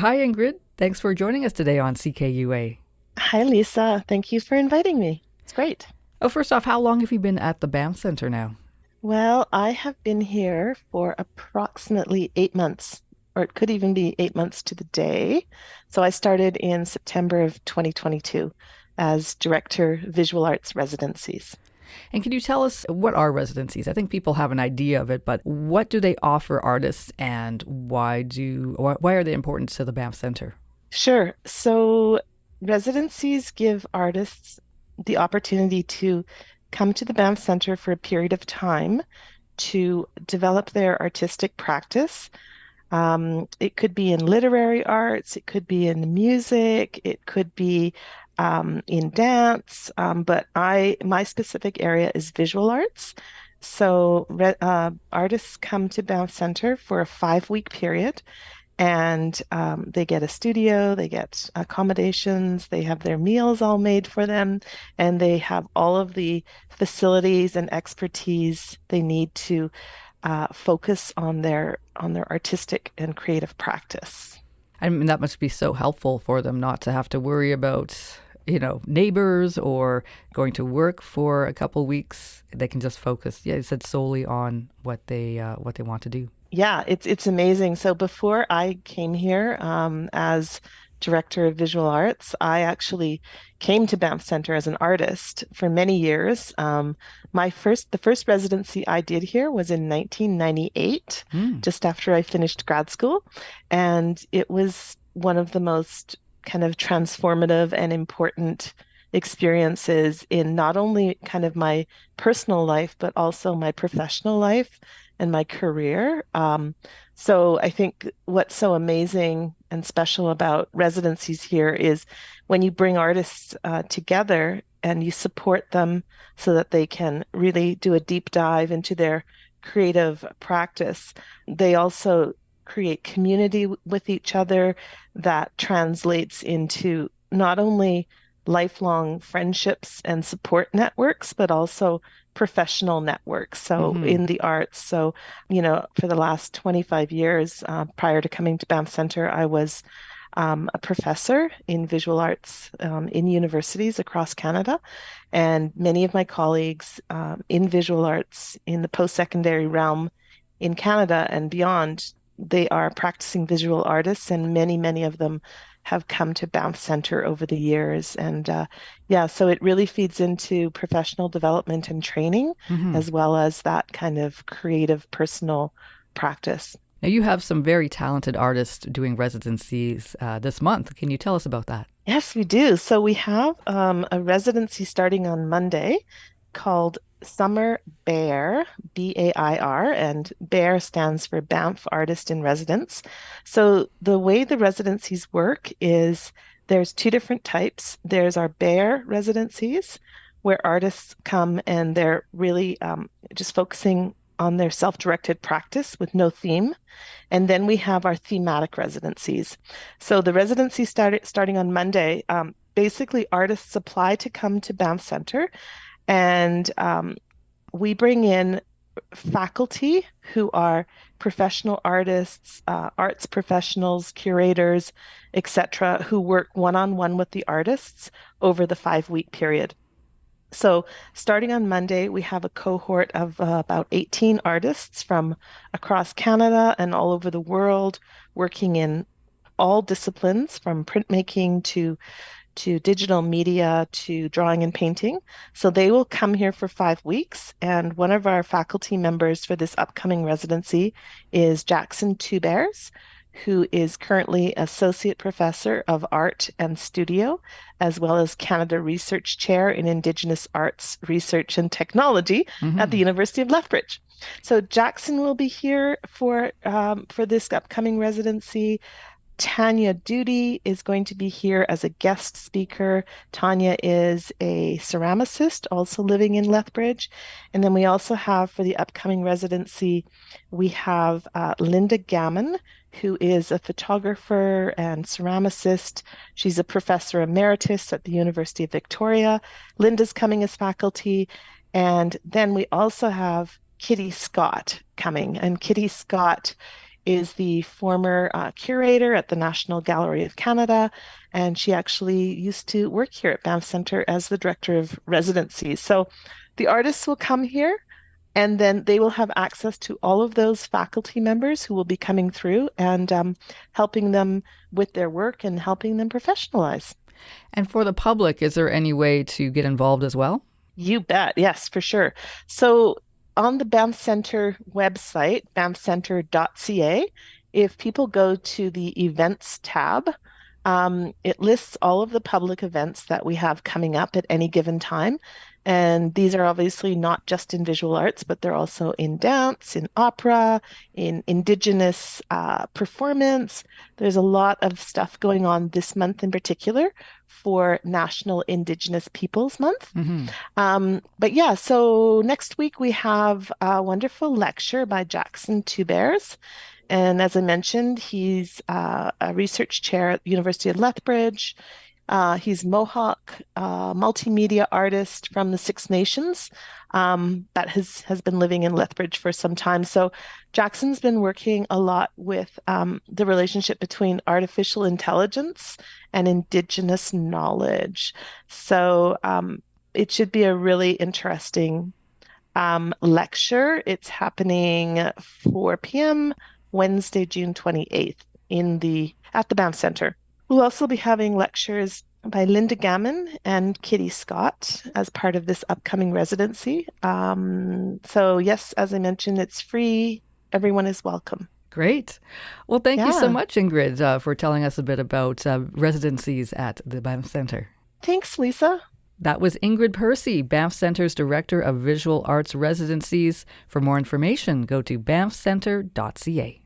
Hi, Ingrid. Thanks for joining us today on CKUA. Hi, Lisa. Thank you for inviting me. It's great. Oh, first off, how long have you been at the Banff Center now? Well, I have been here for approximately 8 months, or it could even be 8 months to the day. So I started in September of 2022 as Director Visual Arts Residencies. And can you tell us what are residencies? I think people have an idea of it, but what do they offer artists and why are they important to the Banff Center? Sure. So residencies give artists the opportunity to come to the Banff Center for a period of time to develop their artistic practice. It could be in literary arts, it could be in music, it could be in dance, but my specific area is visual arts. So artists come to Banff Center for a 5 week period, and they get a studio, they get accommodations, they have their meals all made for them, and they have all of the facilities and expertise they need to focus on their artistic and creative practice. I mean, that must be so helpful for them not to have to worry about, neighbors or going to work for a couple weeks. They can just focus, yeah, you said solely on what they want to do. Yeah, it's amazing. So before I came here as director of visual arts, I actually came to Banff Center as an artist for many years. The first residency I did here was in 1998, Mm. just after I finished grad school, and it was one of the most kind of transformative and important experiences in not only kind of my personal life, but also my professional life and my career. So I think what's so amazing and special about residencies here is when you bring artists together and you support them so that they can really do a deep dive into their creative practice. They also create community with each other that translates into not only lifelong friendships and support networks, but also professional networks. So Hmm. in the arts. So, for the last 25 years, prior to coming to Banff Center, I was a professor in visual arts in universities across Canada. And many of my colleagues in visual arts in the post-secondary realm in Canada and beyond, they are practicing visual artists, and many of them have come to Banff Center over the years. And yeah, so it really feeds into professional development and training, Hmm. as well as that kind of creative personal practice. Now, you have some very talented artists doing residencies this month. Can you tell us about that? Yes, we do. So we have a residency starting on Monday called Summer Bear, BAIR, and Bear stands for Banff Artist in Residence. So the way the residencies work is there's two different types. There's our Bear residencies, where artists come and they're really just focusing on their self-directed practice with no theme. And then we have our thematic residencies. So the residency starting on Monday. Basically, artists apply to come to Banff Center, and we bring in faculty who are professional artists, arts professionals, curators, etc., who work one-on-one with the artists over the 5 week period. So, starting on Monday, we have a cohort of about 18 artists from across Canada and all over the world, working in all disciplines from printmaking to digital media to drawing and painting. So they will come here for 5 weeks. And one of our faculty members for this upcoming residency is Jackson Two Bears, who is currently Associate Professor of Art and Studio, as well as Canada Research Chair in Indigenous Arts Research and Technology at the Hmm. University of Lethbridge. So Jackson will be here for this upcoming residency. Tanya Duty is going to be here as a guest speaker. Tanya is a ceramicist, also living in Lethbridge. And then we also have for the upcoming residency, we have Linda Gammon, who is a photographer and ceramicist. She's a professor emeritus at the University of Victoria. Linda's coming as faculty. And then we also have Kitty Scott coming. And Kitty Scott is the former curator at the National Gallery of Canada, and she actually used to work here at Banff Centre as the director of residencies. So the artists will come here, and then they will have access to all of those faculty members who will be coming through and helping them with their work and helping them professionalize. And for the public, is there any way to get involved as well? You bet. Yes, for sure. So on the Banff Centre website, banffcentre.ca, if people go to the events tab, it lists all of the public events that we have coming up at any given time. And these are obviously not just in visual arts, but they're also in dance, in opera, in Indigenous performance. There's a lot of stuff going on this month in particular for National Indigenous Peoples Month. Mm-hmm. But yeah, so next week we have a wonderful lecture by Jackson Two Bears. And as I mentioned, he's a research chair at the University of Lethbridge. He's Mohawk, multimedia artist from the Six Nations that has been living in Lethbridge for some time. So Jackson's been working a lot with the relationship between artificial intelligence and Indigenous knowledge. So it should be a really interesting lecture. It's happening 4 p.m. Wednesday, June 28th at the Banff Centre. We'll also be having lectures by Linda Gammon and Kitty Scott as part of this upcoming residency. So yes, as I mentioned, it's free. Everyone is welcome. Great. Well, thank you so Yeah. much, Ingrid, for telling us a bit about residencies at the Banff Centre. Thanks, Lisa. That was Ingrid Percy, Banff Centre's Director of Visual Arts Residencies. For more information, go to banffcentre.ca.